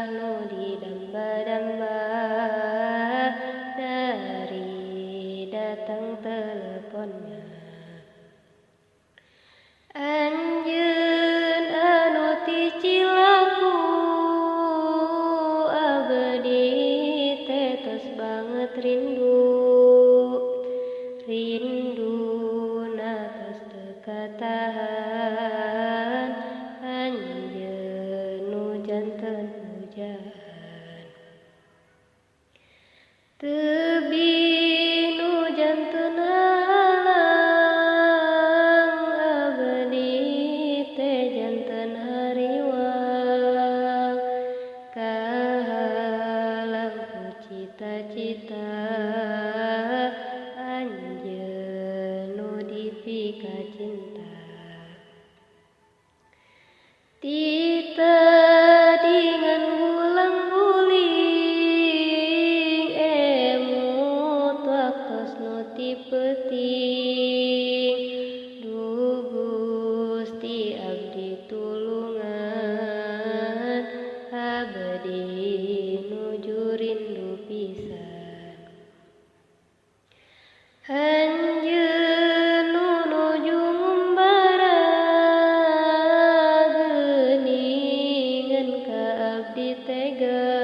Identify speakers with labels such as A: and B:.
A: nu didamba-damba dari datang teleponnya. Anjeun anu ti Cilaku abdi teh tos banget rindu tos teu katahan. Anjeun nu janten hujan teu binu janten halang abdi teh janten hariwang kahalang ku cita-cita anjeun nu dipika cinta. Ti teuing gulang-guling emut waktos nu ti peuting. Duh Gusti abdi tulungan abdi nuju rindu pisan. Anjeun nu nuju ngumbara geuningan ka abdi tega